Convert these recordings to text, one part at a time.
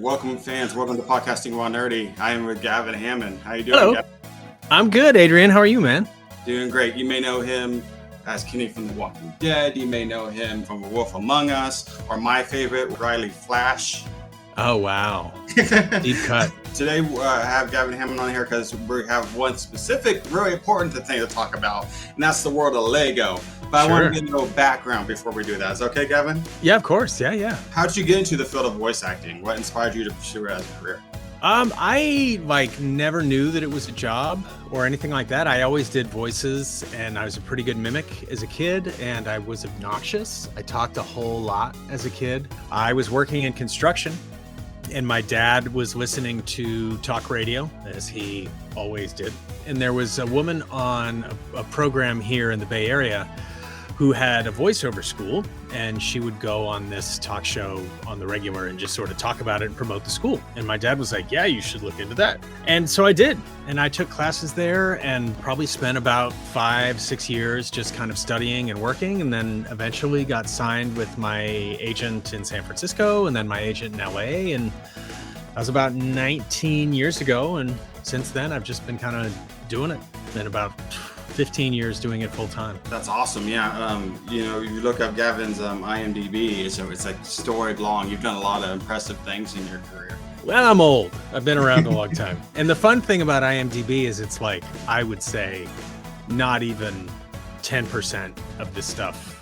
Welcome, fans. Welcome to Podcasting While Nerdy. I am with Gavin Hammon. How you doing, Hello. Gavin? I'm good, Adrian. How are you, man? Doing great. You may know him as Kenny from The Walking Dead. You may know him from A Wolf Among Us, or my favorite, Riley Flash. Oh, wow. Deep cut. Today, I have Gavin Hammon on here because we have one specific, really important thing to talk about, and that's the world of Lego. But I want to get a little background before we do that. Is that okay, Gavin? Yeah, of course. Yeah. How did you get into the field of voice acting? What inspired you to pursue it as a career? I never knew that it was a job or anything like that. I always did voices, and I was a pretty good mimic as a kid, and I was obnoxious. I talked a whole lot as a kid. I was working in construction, and my dad was listening to talk radio, as he always did. And there was a woman on a program here in the Bay Area who had a voiceover school, and she would go on this talk show on the regular and just sort of talk about it and promote the school. And my dad was like, yeah, you should look into that. And so I did. And I took classes there and probably spent about 5-6 years just kind of studying and working, and then eventually got signed with my agent in San Francisco and then my agent in LA. And that was about 19 years ago. And since then, I've just been kind of doing it. Been about 15 years doing it full time. That's awesome. Yeah. You look up Gavin's IMDb, it's like storied long. You've done a lot of impressive things in your career. Well, I'm old. I've been around a long time. And the fun thing about IMDb is it's like, I would say not even 10% of the stuff,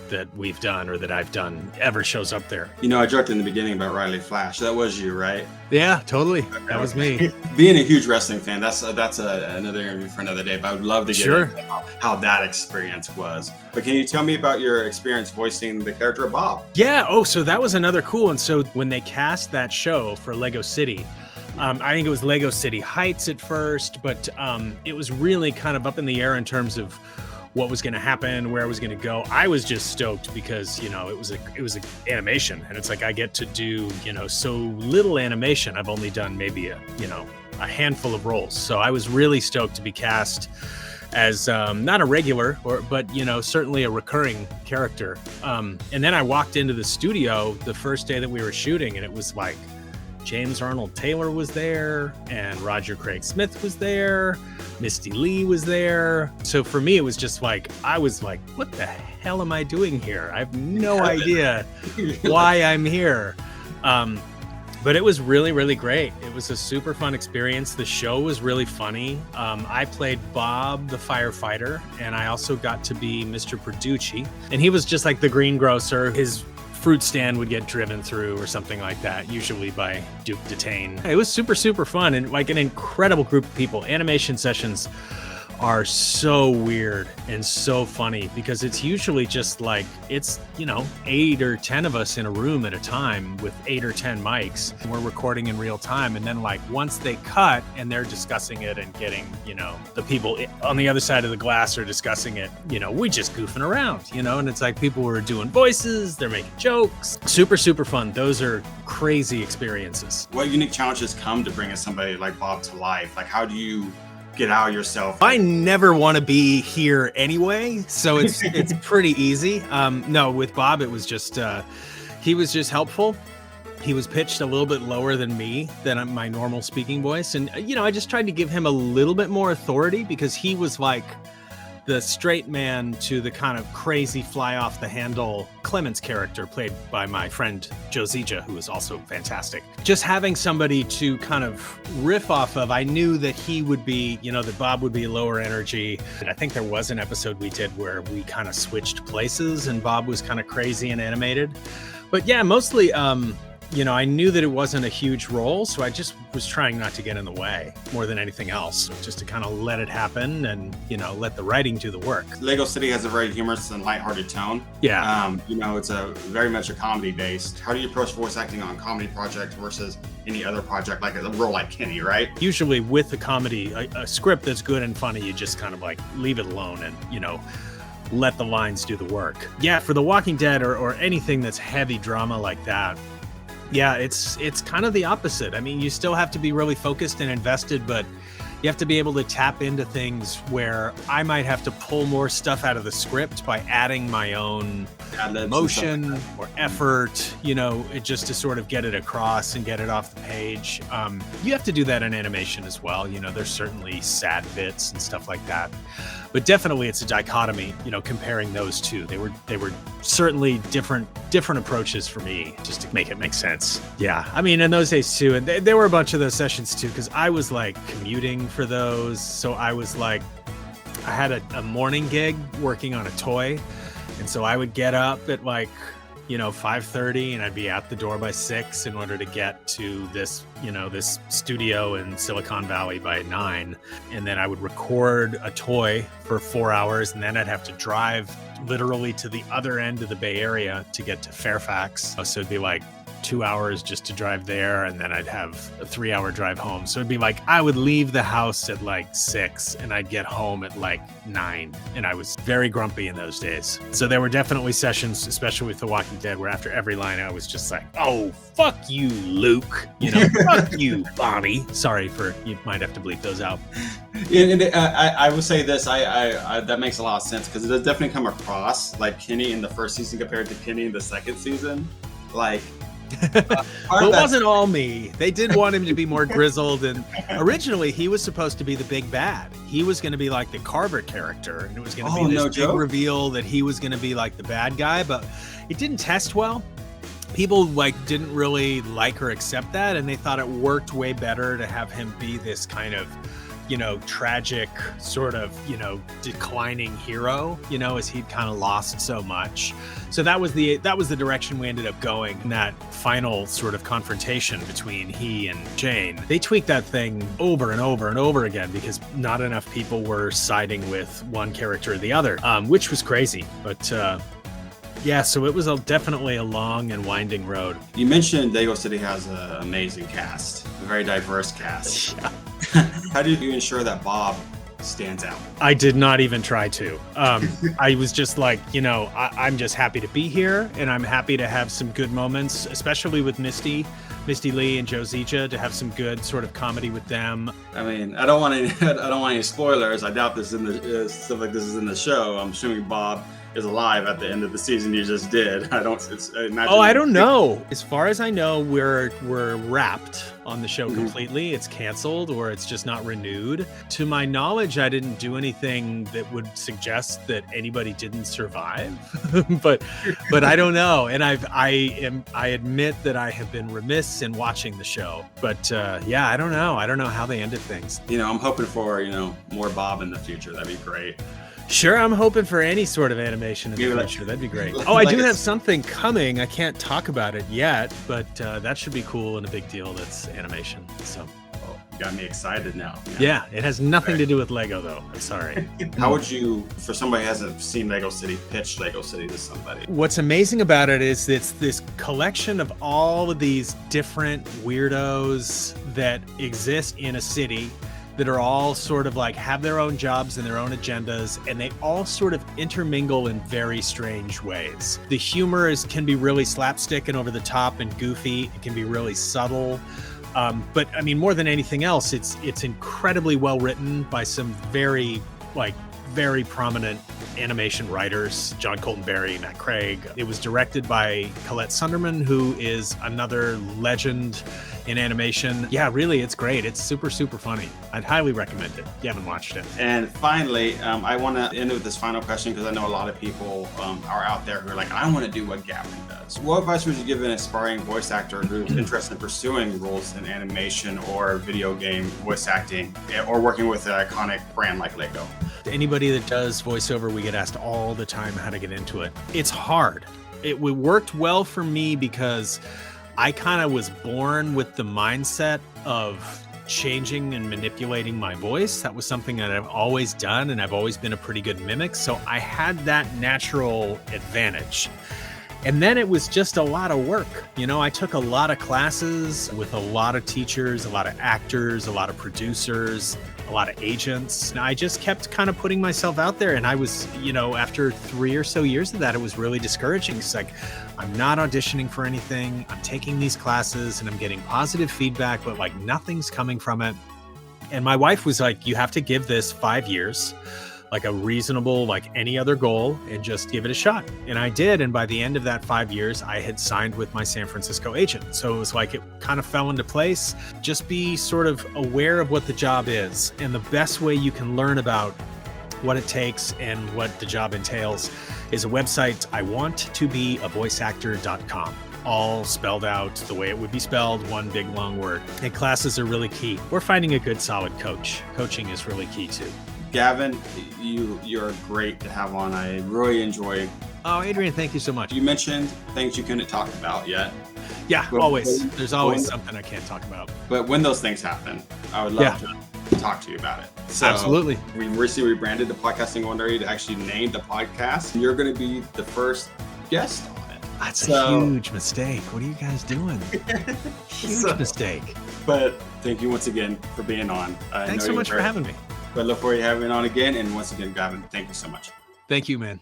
that we've done or that I've done ever shows up there. I joked in the beginning about Riley Flash. That was you, right? Yeah, totally. That was me. Being a huge wrestling fan, that's another interview for another day, but I would love to get into how that experience was. But can you tell me about your experience voicing the character of Bob? Yeah. Oh, so that was another cool one. So when they cast that show for Lego City, I think it was Lego City Heights at first, but it was really kind of up in the air in terms of what was going to happen, where I was going to go. I was just stoked because, it was an animation, and it's like I get to do, so little animation. I've only done maybe a handful of roles. So I was really stoked to be cast as not a regular, but certainly a recurring character. And then I walked into the studio the first day that we were shooting, and it was like James Arnold Taylor was there, and Roger Craig Smith was there, Misty Lee was there. So for me, it was just like, I was like, what the hell am I doing here? I have no idea why I'm here. But it was really, really great. It was a super fun experience. The show was really funny. I played Bob the firefighter, and I also got to be Mr. Perducci. And he was just like the greengrocer. His fruit stand would get driven through or something like that, usually by Duke Detain. It was super, super fun, and like an incredible group of people. Animation sessions are so weird and so funny because it's usually just like, it's 8 or 10 of us in a room at a time with 8 or 10 mics, and we're recording in real time. And then like once they cut and they're discussing it and getting the people on the other side of the glass are discussing it, we just goofing around, and it's like people were doing voices, they're making jokes. Super, super fun. Those are crazy experiences. What unique challenges come to bringing somebody like Bob to life? Like, how do you get out yourself? I never want to be here anyway, so it's pretty easy. No, with Bob, it was just he was just helpful. He was pitched a little bit lower than me, than my normal speaking voice, and I just tried to give him a little bit more authority because he was like the straight man to the kind of crazy fly off the handle Clemens character played by my friend Joe Zija, who is also fantastic. Just having somebody to kind of riff off of, I knew that he would be, that Bob would be lower energy. And I think there was an episode we did where we kind of switched places and Bob was kind of crazy and animated. But yeah, mostly, I knew that it wasn't a huge role, so I just was trying not to get in the way more than anything else, just to kind of let it happen and, let the writing do the work. Lego City has a very humorous and lighthearted tone. Yeah. It's a very much a comedy based. How do you approach voice acting on comedy projects versus any other project, like a role like Kenny, right? Usually with a comedy, a script that's good and funny, you just kind of like leave it alone and, let the lines do the work. Yeah, for The Walking Dead or anything that's heavy drama like that, yeah, it's kind of the opposite. I mean, you still have to be really focused and invested, but You have to be able to tap into things where I might have to pull more stuff out of the script by adding my own emotion or effort, you know, just to sort of get it across and get it off the page. You have to do that in animation as well. You know, there's certainly sad bits and stuff like that, but definitely it's a dichotomy, you know, comparing those two. They were certainly different approaches for me, just to make it make sense. Yeah, I mean, in those days too, and there were a bunch of those sessions too, because I was like commuting for those. So I was like, I had a morning gig working on a toy, and so I would get up at like, you know, 5:30, and I'd be out the door by 6 in order to get to this, you know, this studio in Silicon Valley by 9. And then I would record a toy for 4 hours, and then I'd have to drive literally to the other end of the Bay Area to get to Fairfax. So it'd be like 2 hours just to drive there, and then I'd have a 3-hour drive home. So it'd be like I would leave the house at like 6 and I'd get home at like 9, and I was very grumpy in those days. So there were definitely sessions, especially with The Walking Dead, where after every line I was just like, oh, fuck you, Luke, you know, fuck you, Bonnie. Sorry for, you might have to bleep those out. And I would say this, I that makes a lot of sense, because it does definitely come across like Kenny in the first season compared to Kenny in the second season. Like, well, it wasn't all me. They did want him to be more grizzled, and originally he was supposed to be the big bad. He was going to be like the Carver character, and it was going to be this big reveal that he was going to be like the bad guy, but it didn't test well. People like didn't really like or accept that, and they thought it worked way better to have him be this kind of, you know, tragic sort of, you know, declining hero, you know, as he'd kind of lost so much. So that was the direction we ended up going in that final sort of confrontation between he and Jane. They tweaked that thing over and over and over again because not enough people were siding with one character or the other, which was crazy. But yeah, so it was definitely a long and winding road. You mentioned Lego City has an amazing cast, a very diverse cast. Yeah. How did you ensure that Bob stands out? I did not even try to. I was just like, you know, I'm just happy to be here, and I'm happy to have some good moments, especially with Misty Lee and Joe Zija, to have some good sort of comedy with them. I mean, I don't want any spoilers. I doubt this stuff like this is in the show. I'm assuming Bob is alive at the end of the season you just did. I don't know. As far as I know, we're wrapped on the show completely. It's canceled, or it's just not renewed. To my knowledge, I didn't do anything that would suggest that anybody didn't survive. but I don't know. And I admit that I have been remiss in watching the show. But yeah, I don't know. I don't know how they ended things. You know, I'm hoping for, you know, more Bob in the future. That'd be great. Sure, I'm hoping for any sort of animation in the future. That'd be great. Oh, I do have something coming. I can't talk about it yet, but that should be cool and a big deal. That's animation. So, you got me excited now. Yeah, it has nothing to do with Lego, though. I'm sorry. How would you, for somebody who hasn't seen Lego City, pitch Lego City to somebody? What's amazing about it is it's this collection of all of these different weirdos that exist in a city, that are all sort of like have their own jobs and their own agendas, and they all sort of intermingle in very strange ways. The humor can be really slapstick and over the top and goofy. It can be really subtle. But I mean, more than anything else, it's incredibly well written by some very prominent animation writers, John Colton-Berry, Matt Craig. It was directed by Colette Sunderman, who is another legend in animation. Yeah, really, it's great. It's super, super funny. I'd highly recommend it if you haven't watched it. And finally, I want to end with this final question, because I know a lot of people are out there who are like, I want to do what Gavin does. What advice would you give an aspiring voice actor who's interested in pursuing roles in animation or video game voice acting, or working with an iconic brand like Lego? Anybody that does voiceover, we get asked all the time how to get into it. It's hard. It worked well for me because I kind of was born with the mindset of changing and manipulating my voice. That was something that I've always done, and I've always been a pretty good mimic. So I had that natural advantage. And then it was just a lot of work. You know, I took a lot of classes with a lot of teachers, a lot of actors, a lot of producers, a lot of agents. And I just kept kind of putting myself out there. And I was, you know, after 3 or so years of that, it was really discouraging. It's like, I'm not auditioning for anything. I'm taking these classes and I'm getting positive feedback, but like nothing's coming from it. And my wife was like, you have to give this 5 years, like a reasonable, like any other goal, and just give it a shot. And I did. And by the end of that 5 years, I had signed with my San Francisco agent. So it was like, it kind of fell into place. Just be sort of aware of what the job is. And the best way you can learn about what it takes and what the job entails is a website, iwanttobeavoiceactor.com. All spelled out the way it would be spelled, one big long word. And classes are really key. We're finding a good solid coach. Coaching is really key too. Gavin, you're great to have on. I really enjoy. Oh, Adrian, thank you so much. You mentioned things you couldn't talk about yet. Yeah, always. There's always something I can't talk about. But when those things happen, I would love to talk to you about it. So absolutely. We recently rebranded the Podcasting Wondery to actually name the podcast. You're going to be the first guest on it. That's a huge mistake. What are you guys doing? Huge mistake. But thank you once again for being on. Thanks so much for having me. But look forward to having you on again. And once again, Gavin, thank you so much. Thank you, man.